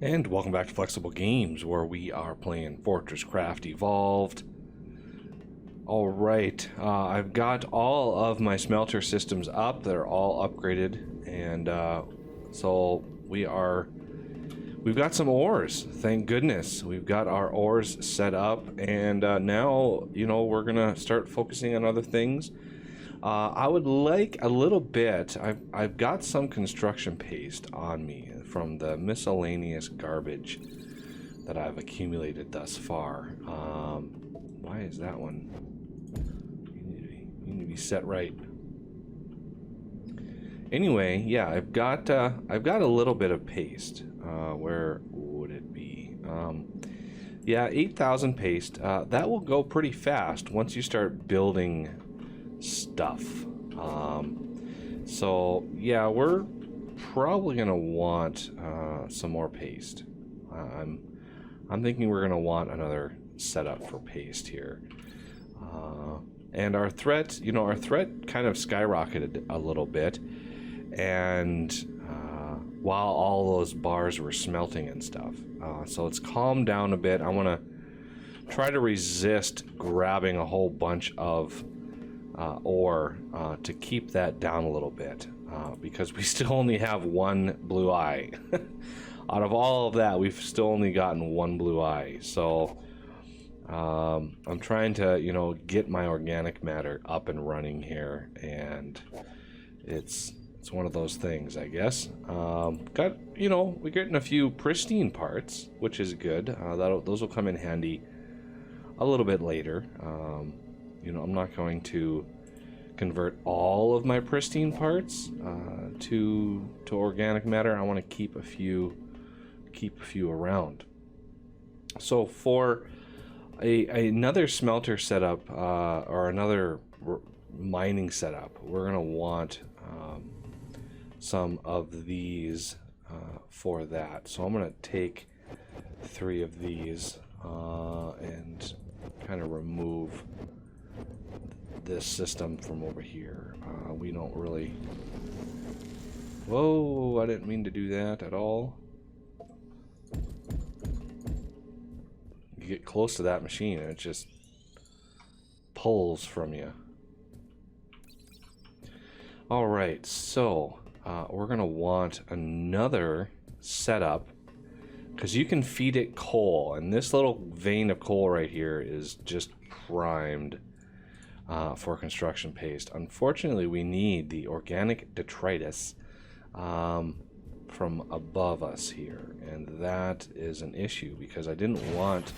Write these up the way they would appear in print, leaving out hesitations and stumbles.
And welcome back to Flexible Games, where we are playing FortressCraft Evolved. Alright, I've got all of my smelter systems up. They're all upgraded, and so we've got some ores, thank goodness. We've got our ores set up, and now, we're gonna start focusing on other things. I would like a little bit. I've got some construction paste on me from the miscellaneous garbage that I've accumulated thus far. Why is that one? You need to be set right. Anyway, yeah, I've got a little bit of paste. Where would it be? Yeah, 8,000 paste. That will go pretty fast once you start building stuff. So yeah, we're probably gonna want some more paste. I'm thinking we're gonna want another setup for paste here. And our threat, our threat kind of skyrocketed a little bit, and while all those bars were smelting and stuff, so it's calmed down a bit. I want to try to resist grabbing a whole bunch of ore to keep that down a little bit, because we still only have one blue eye. Out of all of that, we've still only gotten one blue eye. So I'm trying to get my organic matter up and running here, and it's one of those things, I guess. We're getting a few pristine parts, which is good. Those will come in handy a little bit later. I'm not going to convert all of my pristine parts to organic matter. I want to keep a few around. So for another smelter setup or another mining setup, we're gonna want some of these for that. So I'm gonna take 3 of these and kind of remove this system from over here. We don't really... Whoa, I didn't mean to do that at all. You get close to that machine and it just pulls from you. Alright, so we're gonna want another setup, because you can feed it coal, and this little vein of coal right here is just primed for construction paste. Unfortunately, we need the organic detritus from above us here, and that is an issue because I didn't want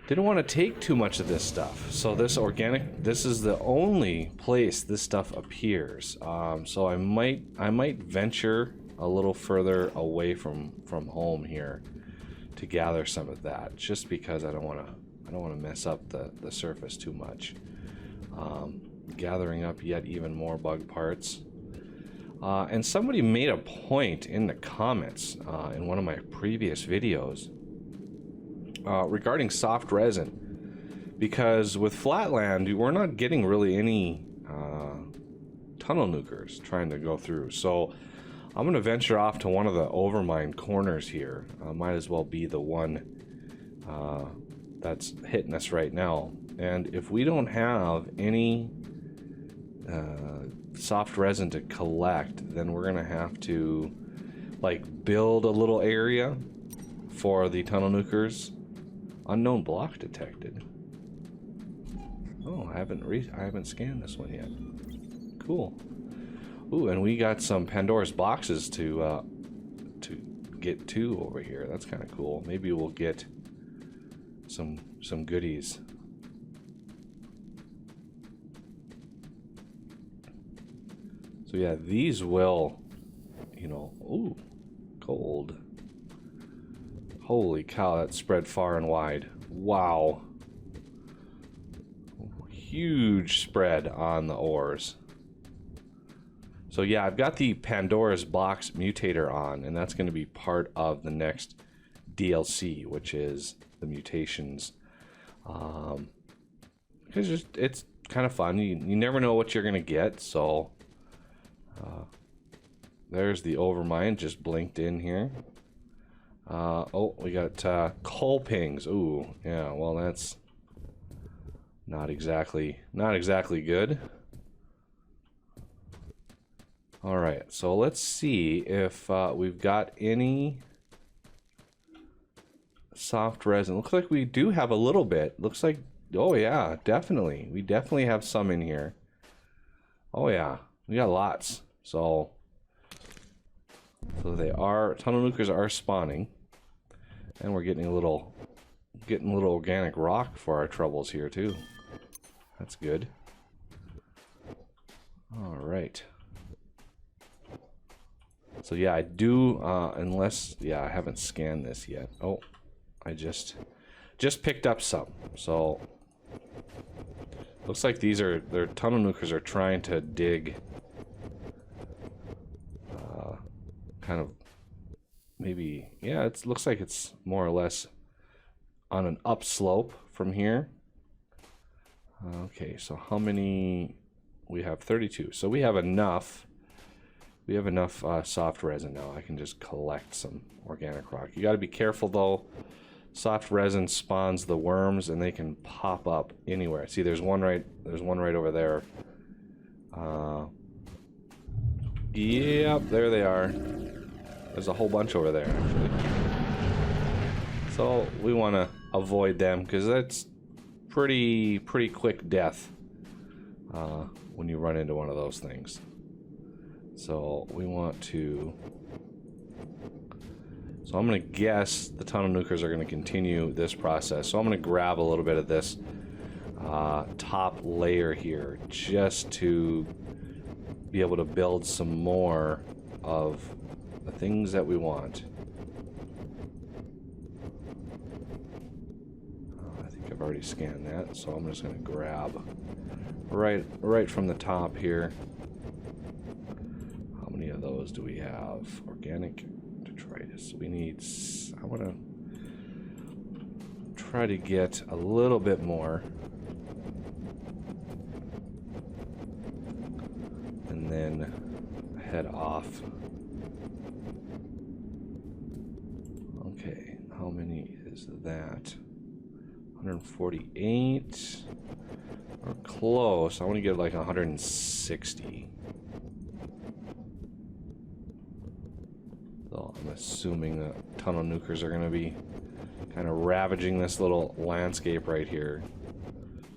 to take too much of this stuff. So this is the only place this stuff appears. So I might venture a little further away from home here to gather some of that, just because I don't want to mess up the surface too much. Gathering up yet even more bug parts. And somebody made a point in the comments in one of my previous videos regarding soft resin, because with flatland we're not getting really any tunnel nukers trying to go through. So I'm going to venture off to one of the overmined corners here. Might as well be the one that's hitting us right now. And if we don't have any soft resin to collect, then we're gonna have to build a little area for the tunnel nukers. Unknown block detected. Oh, I haven't scanned this one yet. Cool. Ooh, and we got some Pandora's boxes to get to over here. That's kind of cool. Maybe we'll get some goodies. So yeah, these will, ooh, gold. Holy cow, that spread far and wide. Wow. Huge spread on the ores. So yeah, I've got the Pandora's box mutator on, and that's going to be part of the next DLC, which is the mutations. Because it's kind of fun. You never know what you're going to get, so... there's the overmind just blinked in here. Oh, we got coal pings. Ooh, yeah. Well, that's not exactly good. All right, so let's see if we've got any soft resin. Looks like we do have a little bit. Looks like, oh yeah, definitely. We definitely have some in here. Oh yeah, we got lots. So tunnel nukers are spawning, and we're getting a little organic rock for our troubles here too. That's good. All right. So yeah, I do, unless, yeah, I haven't scanned this yet. Oh, I just picked up some. So looks like their tunnel nukers are trying to dig, kind of, maybe, yeah, it looks like it's more or less on an upslope from here. Okay, so how many? We have 32. So we have enough. We have enough soft resin now. I can just collect some organic rock. You got to be careful though. Soft resin spawns the worms, and they can pop up anywhere. See, there's one right over there. Yep, there they are. There's a whole bunch over there, actually. So we want to avoid them because that's pretty quick death when you run into one of those things. So we want to. So I'm going to guess the tunnel nukers are going to continue this process. So I'm going to grab a little bit of this top layer here just to be able to build some more of the things that we want. I think I've already scanned that, so I'm just going to grab right from the top here. How many of those do we have? Organic detritus. We need. I want to try to get a little bit more, and then head off. Okay, how many is that? 148. We're close. I want to get like 160. So I'm assuming that tunnel nukers are going to be kind of ravaging this little landscape right here.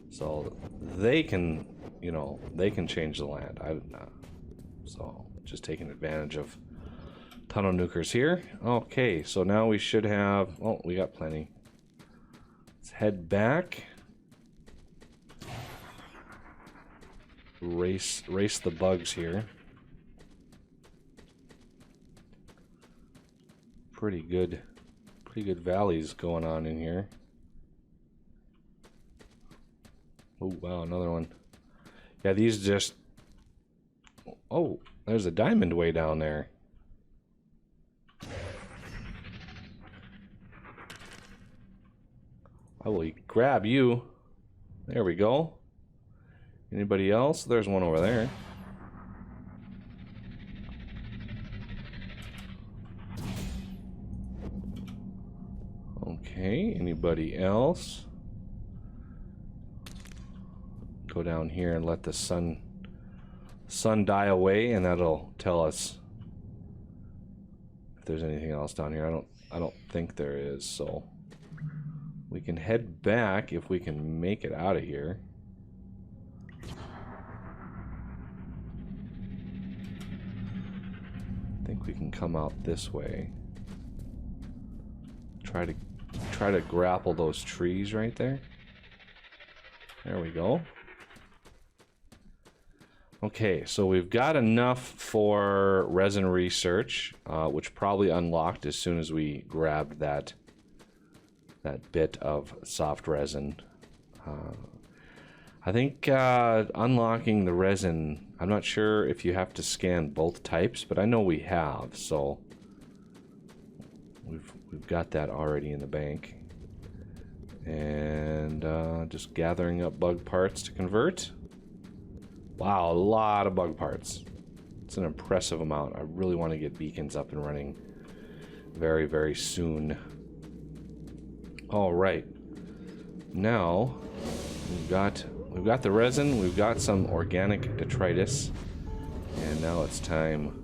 So they can, you know, they can change the land. So just taking advantage of tunnel nukers here. Okay, so now we should have, oh, we got plenty. Let's head back. Race the bugs here. Pretty good valleys going on in here. Oh wow, another one. Yeah, these just, oh, there's a diamond way down there. I will grab you. There we go. Anybody else? There's one over there. Okay, anybody else? Go down here and let the sun die away, and that'll tell us if there's anything else down here. I don't think there is, so we can head back if we can make it out of here. I think we can come out this way. Try to grapple those trees right there. There we go. Okay, so we've got enough for resin research, which probably unlocked as soon as we grabbed that bit of soft resin. I think unlocking the resin, I'm not sure if you have to scan both types, but I know we have, so we've got that already in the bank. And just gathering up bug parts to convert. Wow, a lot of bug parts. It's an impressive amount. I really want to get beacons up and running very, very soon. All right. Now we've got the resin, we've got some organic detritus, and now it's time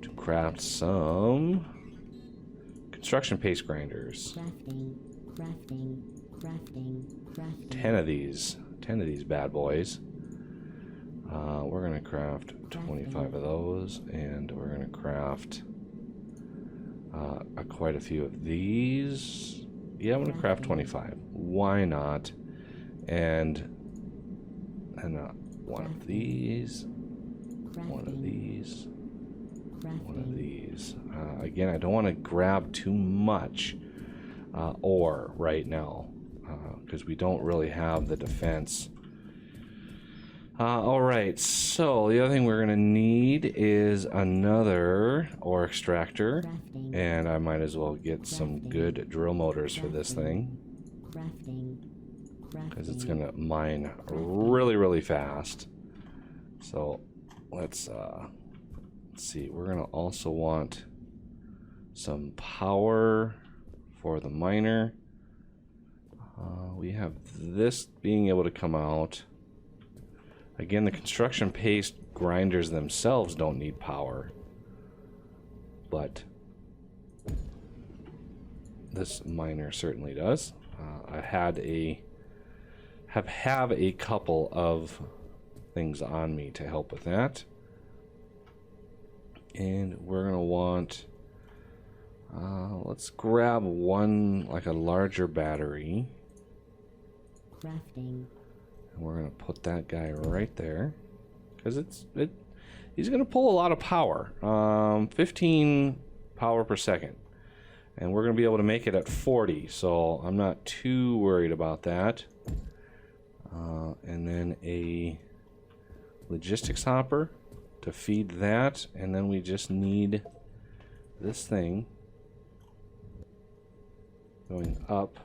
to craft some construction paste grinders. Crafting. 10 of these bad boys. We're gonna craft 25 of those, and we're gonna craft quite a few of these. Yeah, I'm gonna craft 25. Why not? And one of these, one of these, one of these. Again, I don't want to grab too much ore right now because we don't really have the defense. All right, so the other thing we're gonna need is another ore extractor, and I might as well get some good drill motors for this thing because it's gonna mine really, really fast. So let's see. We're gonna also want some power for the miner. We have this being able to come out. Again, the construction paste grinders themselves don't need power, but this miner certainly does. I have a couple of things on me to help with that, and we're gonna want. Let's grab one, like a larger battery. And we're gonna put that guy right there, because he's gonna pull a lot of power. 15 power per second, and we're gonna be able to make it at 40. So I'm not too worried about that. And then a logistics hopper to feed that, and then we just need this thing going up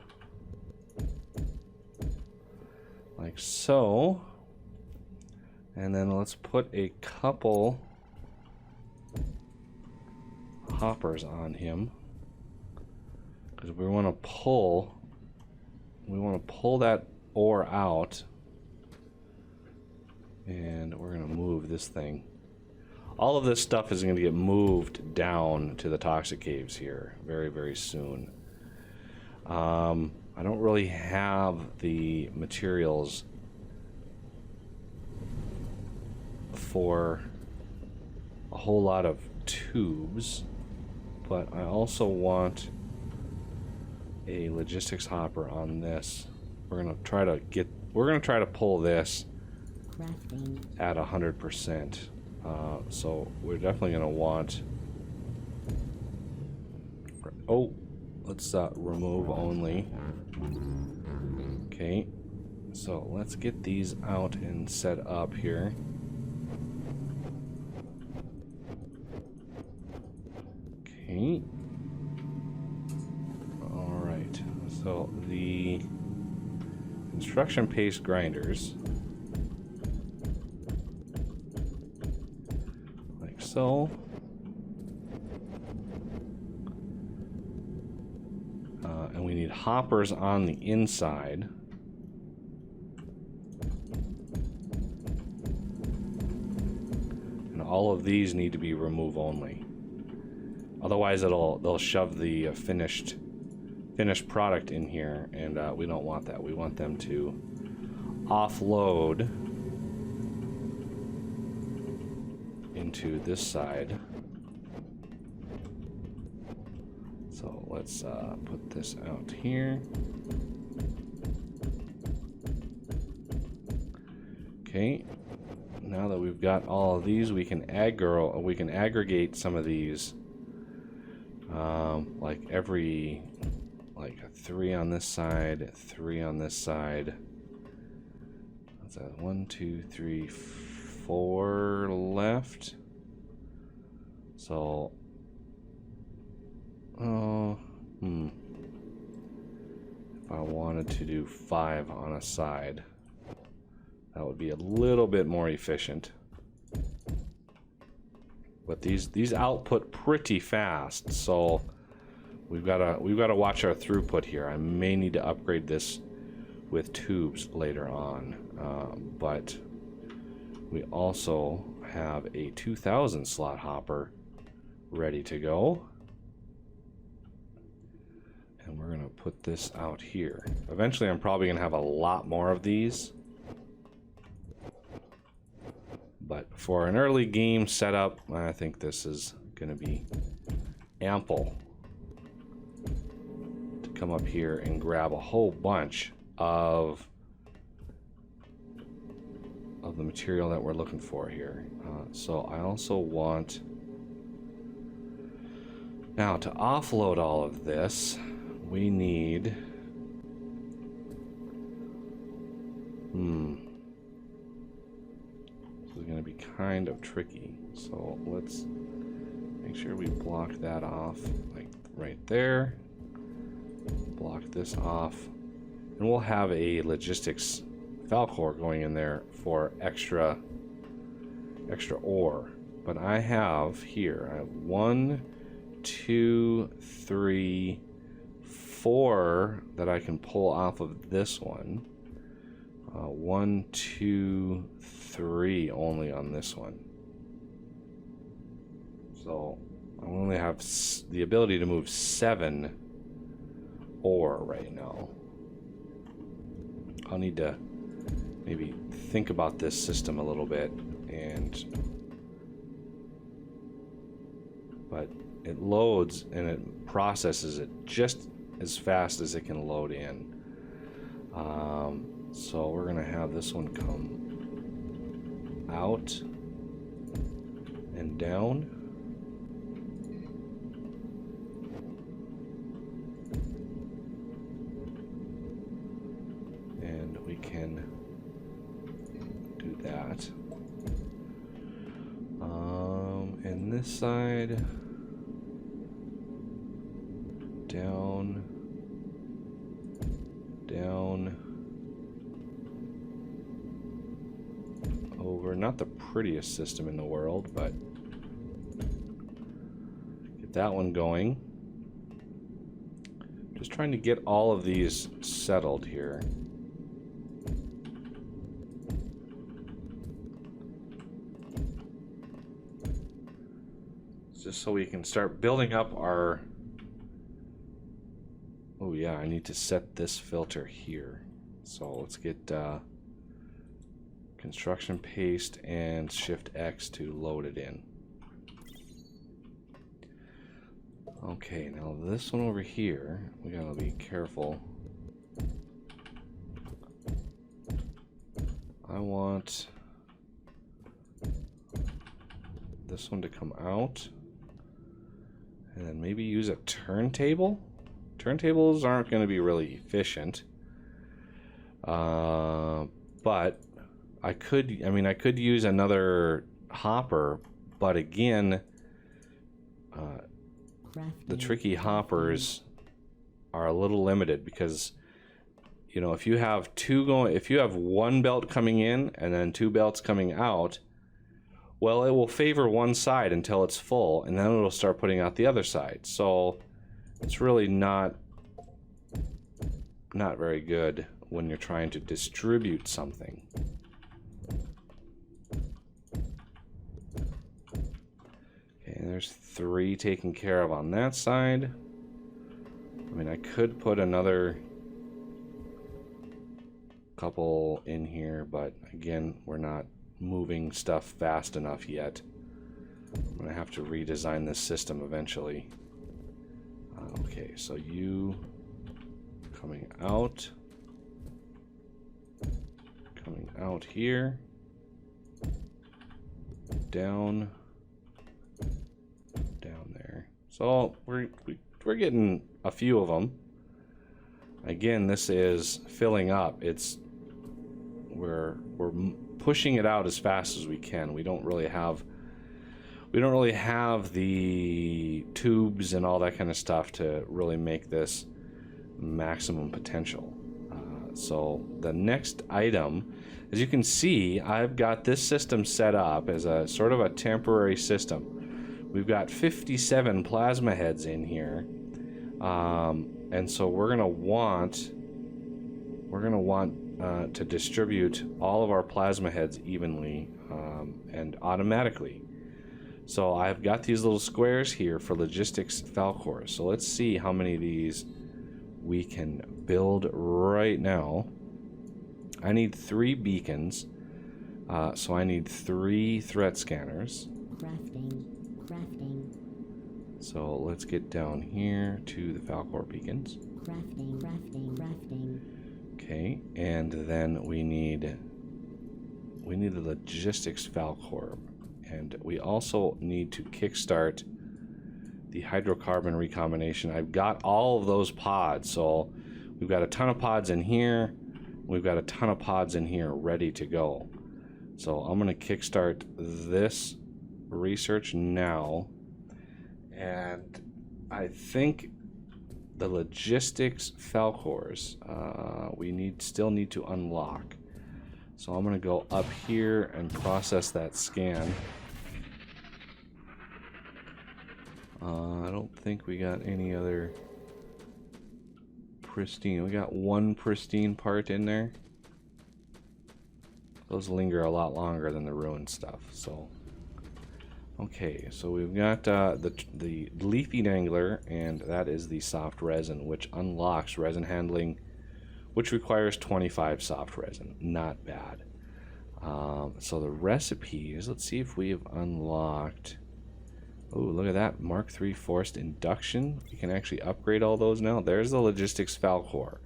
like so, and then let's put a couple hoppers on him because we want to pull that ore out, and we're going to move this thing. All of this stuff is going to get moved down to the toxic caves here very, very soon. I don't really have the materials for a whole lot of tubes, but I also want a logistics hopper on this. We're gonna try to pull this at 100%. So we're definitely gonna want. Oh, let's remove only. Okay, so let's get these out and set up here. Okay. All right. So the construction paste grinders, like so. And we need hoppers on the inside. And all of these need to be remove only. Otherwise they'll shove the finished product in here, and we don't want that. We want them to offload into this side. So let's put this out here. Okay, now that we've got all of these, we can aggregate some of these, like 3 on this side, 3 on this side. What's that? 1, 2, 3, 4 left. So if I wanted to do 5 on a side, that would be a little bit more efficient. But these output pretty fast, so we've got to watch our throughput here. I may need to upgrade this with tubes later on, but we also have a 2000 slot hopper ready to go. And we're going to put this out here. Eventually I'm probably going to have a lot more of these. But for an early game setup, I think this is going to be ample to come up here and grab a whole bunch of the material that we're looking for here. So I also want now to offload all of this. We need this is going to be kind of tricky. So let's make sure we block that off, like right there. Block this off, and we'll have a logistics Falcor going in there for extra ore. But I have here, I have 1, 2, 3, 4 that I can pull off of this one. 1, 2, 3 only on this one. So I only have the ability to move 7 ore right now. I'll need to maybe think about this system a little bit, but it loads and it processes it just as fast as it can load in. So we're gonna have this one come out and down. And we can do that. And this side, down, down, over. Not the prettiest system in the world, but get that one going. Just trying to get all of these settled here. Just so we can start building up our... Oh yeah, I need to set this filter here. So let's get construction paste and Shift X to load it in. Okay, now this one over here, we gotta be careful. I want this one to come out, and then maybe use a turntable. Turntables aren't going to be really efficient, but I could use another hopper, but again, the tricky hoppers are a little limited because, you know, if you have one belt coming in and then 2 belts coming out, well, it will favor one side until it's full, and then it'll start putting out the other side. So it's really not very good when you're trying to distribute something. Okay, there's 3 taken care of on that side. I mean, I could put another couple in here, but again, we're not moving stuff fast enough yet. I'm gonna have to redesign this system eventually. Okay, so you coming out here, down there. So we're getting a few of them. Again, this is filling up. We're pushing it out as fast as we can. We don't really have the tubes and all that kind of stuff to really make this maximum potential. So the next item, as you can see, I've got this system set up as a sort of a temporary system. We've got 57 plasma heads in here. And so we're gonna want to distribute all of our plasma heads evenly and automatically. So I've got these little squares here for logistics Falcors. So let's see how many of these we can build right now. I need 3 beacons, so I need 3 threat scanners. Crafting. So let's get down here to the Falcor beacons. Crafting. Okay, and then we need the logistics Falcor, and we also need to kickstart the hydrocarbon recombination. I've got all of those pods, so we've got a ton of pods in here. We've got a ton of pods in here ready to go. So I'm going to kickstart this research now. And I think the logistics Falcors we still need to unlock. So I'm going to go up here and process that scan. I don't think we got any other pristine. We got 1 pristine part in there. Those linger a lot longer than the ruined stuff. So, okay, so we've got the leafy dangler, and that is the soft resin, which unlocks resin handling, which requires 25 soft resin. Not bad. So the recipes. Let's see if we have unlocked. Oh, look at that. Mark III forced induction. You can actually upgrade all those now. There's the logistics Falcor.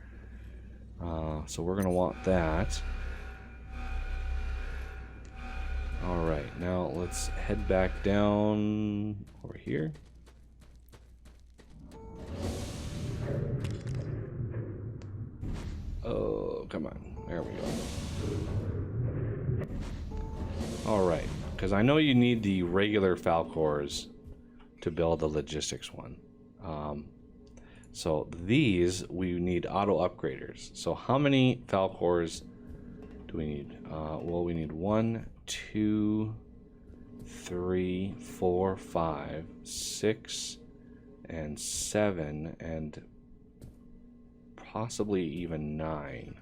So we're going to want that. Alright, now let's head back down over here. Oh, come on. There we go. Alright, because I know you need the regular Falcors to build the logistics one. So these, we need auto-upgraders. So how many Falcors do we need? Well, we need 1, 2, 3, 4, 5, 6, and 7, and possibly even 9.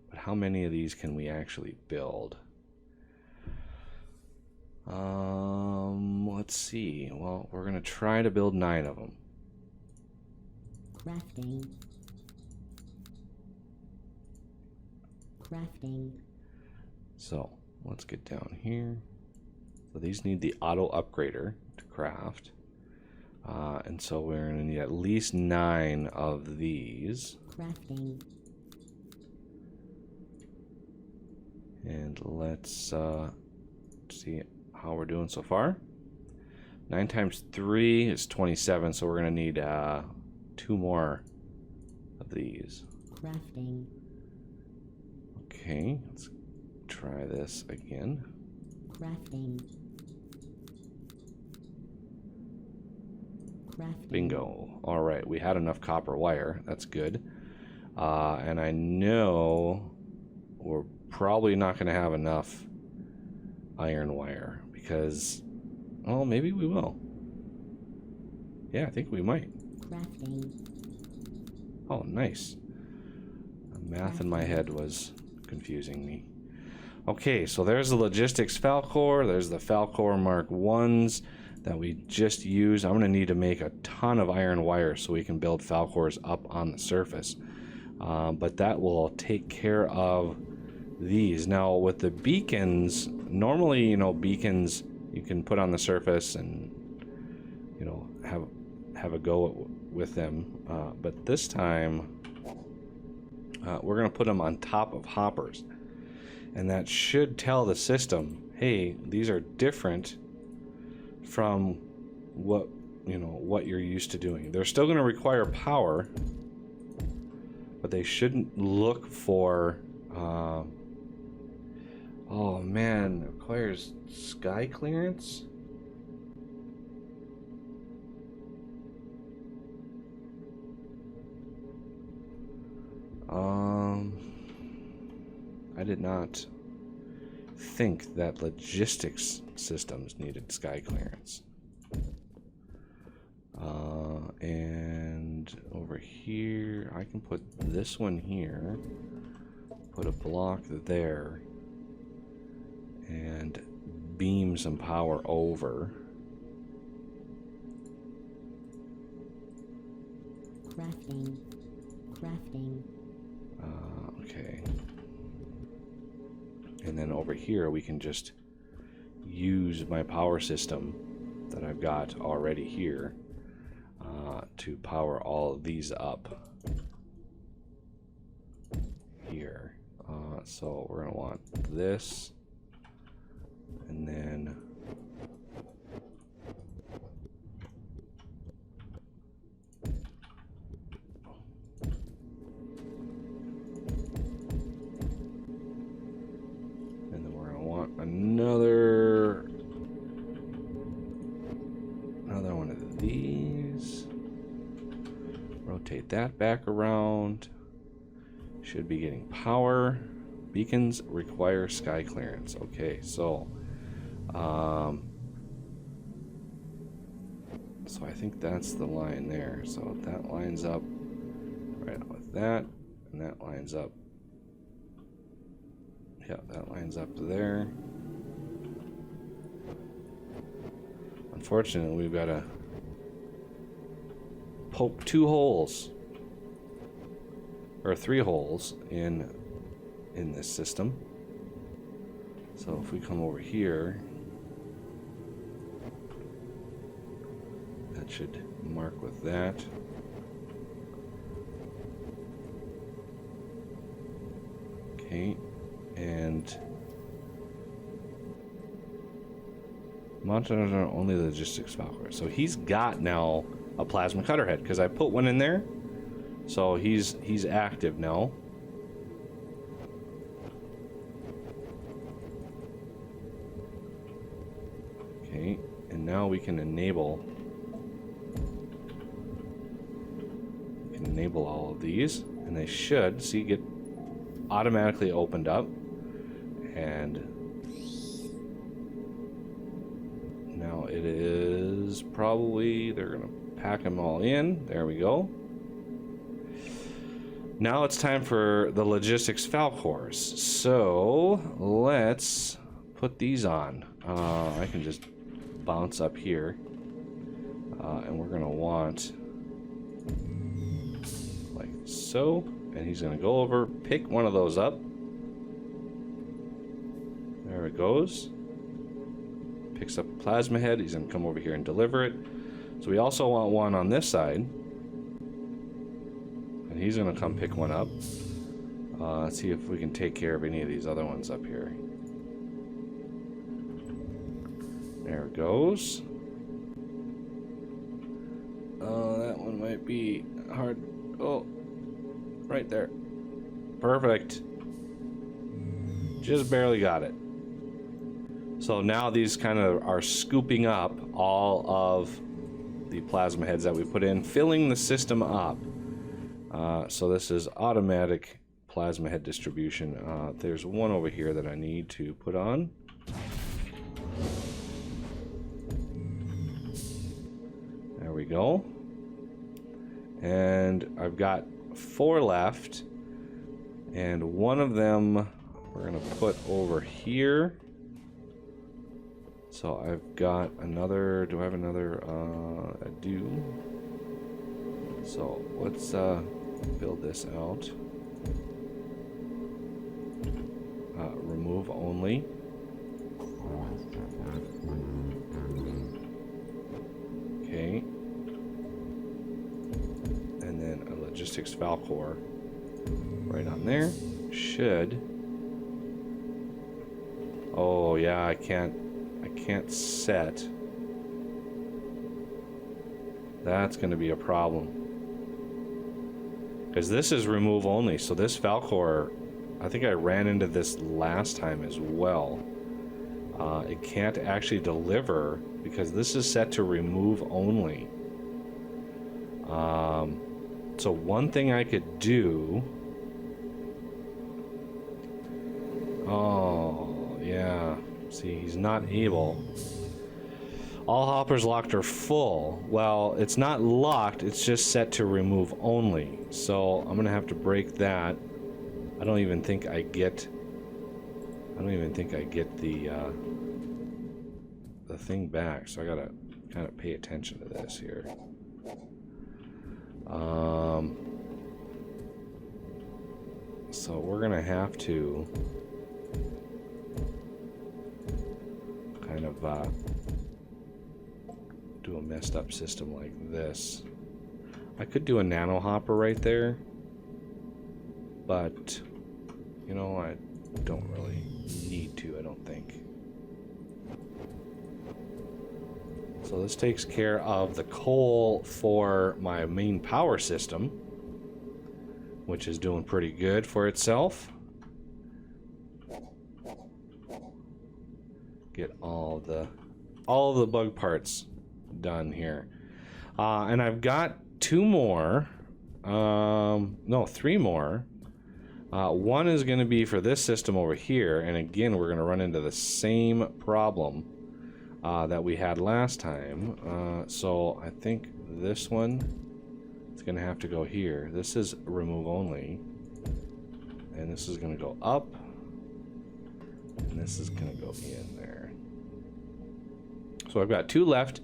But how many of these can we actually build? Let's see. Well, we're gonna try to build 9 of them. Crafting. So let's get down here. So these need the auto upgrader to craft, and so we're gonna need at least 9 of these. Crafting. And let's see how we're doing so far. 9 times 3 is 27, so we're gonna need 2 more of these. Crafting. Okay, let's try this again. Crafting. Bingo. All right, we had enough copper wire. That's good. And I know we're probably not going to have enough iron wire because, well, maybe we will. Yeah, I think we might. Crafting. Oh, nice. The math in my head was confusing me. Okay, so there's the logistics Falcor. There's the Falcor Mark 1s that we just used. I'm going to need to make a ton of iron wire so we can build Falcors up on the surface. But that will take care of these. Now, with the beacons, normally, you know, beacons you can put on the surface and, you know, have a go with them. But this time, we're going to put them on top of hoppers. And that should tell the system, hey, these are different from what, you know, what you're used to doing. They're still going to require power, but they shouldn't look for, oh man, it requires sky clearance? I did not think that logistics systems needed sky clearance. And And over here, I can put this one here, put a block there, and beam some power over. Crafting. Okay. And then over here, we can just use my power system that I've got already here to power all of these up here. So we're going to want this, and then we're going to want another one of these. Rotate that back around. Should be getting power. Beacons require sky clearance. Okay, so so I think that's the line there. So that lines up right with that, and that lines up. Yeah, that lines up there. Unfortunately, we've got to poke 2 holes, or 3 holes in this system. So if we come over here, that should mark with that. Okay, and monitors are only logistics Valkyrie. So he's got now a plasma cutter head because I put one in there. So he's active now. Okay, and now we can enable all of these, and they should get automatically opened up. And now it is probably, they're gonna pack them all in. There we go. Now it's time for the logistics Falcors. So let's put these on. I can just bounce up here, and we're gonna want like so, and he's gonna go over, pick one of those up. There it goes. Picks up a plasma head. He's gonna come over here and deliver it. So we also want one on this side, and he's gonna come pick one up. Let's see if we can take care of any of these other ones up here. There it goes. That one might be hard. Oh, right there. Perfect. Just barely got it. So now these kind of are scooping up all of the plasma heads that we put in, filling the system up. So this is automatic plasma head distribution. There's one over here that I need to put on. There we go. And I've got 4 left, and one of them we're gonna put over here. So I've got another, do I have another? I do. So let's build this out. Remove only. Okay. And then a logistics Falcor right on there. Should. Oh yeah, I can't set. That's going to be a problem. Because this is remove only, so this Falcor, I think I ran into this last time as well. It can't actually deliver because this is set to remove only. So one thing I could do... Oh, yeah. See, he's not able. All hoppers locked are full. Well, it's not locked, it's just set to remove only. So I'm gonna have to break that. I don't even think I get the thing back, so I gotta kind of pay attention to this here. So we're gonna have to kind of do a messed up system like this. I could do a nano hopper right there, but you know, I don't really need to, I don't think. So this takes care of the coal for my main power system, which is doing pretty good for itself. Get all the bug parts done here. And I've got three more. One is going to be for this system over here, and again we're going to run into the same problem that we had last time. So I think this one is going to have to go here. This is remove only, and this is going to go up, and this is going to go in there. So I've got two left,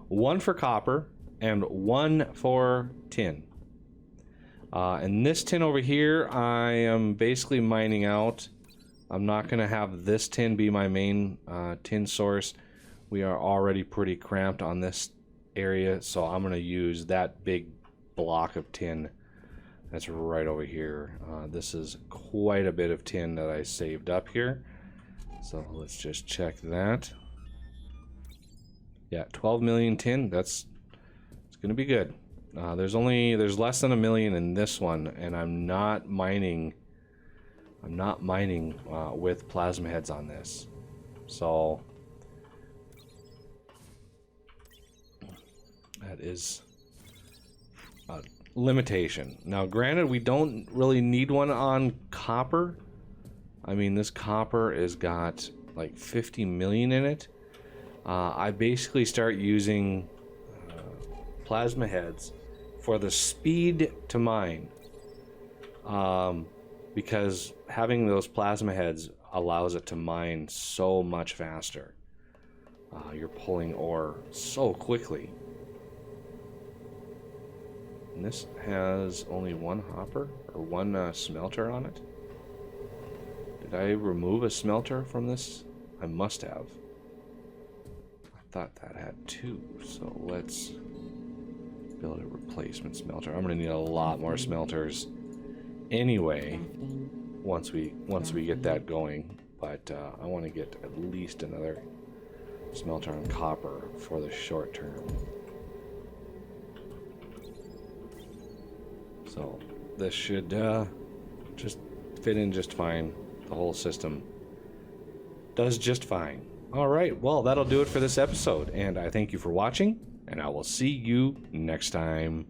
one for copper and one for tin. And this tin over here, I am basically mining out. I'm not going to have this tin be my main tin source. We are already pretty cramped on this area, so I'm going to use that big block of tin that's right over here. This is quite a bit of tin that I saved up here. So let's just check that. Yeah, 12 million tin. It's going to be good. There's less than a million in this one, and I'm not mining with plasma heads on this. So that is a limitation. Now granted, we don't really need one on copper. I mean, this copper has got like 50 million in it. I basically start using plasma heads for the speed to mine, because having those plasma heads allows it to mine so much faster. You're pulling ore so quickly. And this has only one hopper or one smelter on it. Did I remove a smelter from this? I must have. I thought that had two, so let's build a replacement smelter. I'm gonna need a lot more smelters anyway once we get that going, but I want to get at least another smelter on copper for the short term. So this should just fit in just fine. The whole system does just fine. All right, well, that'll do it for this episode, and I thank you for watching, and I will see you next time.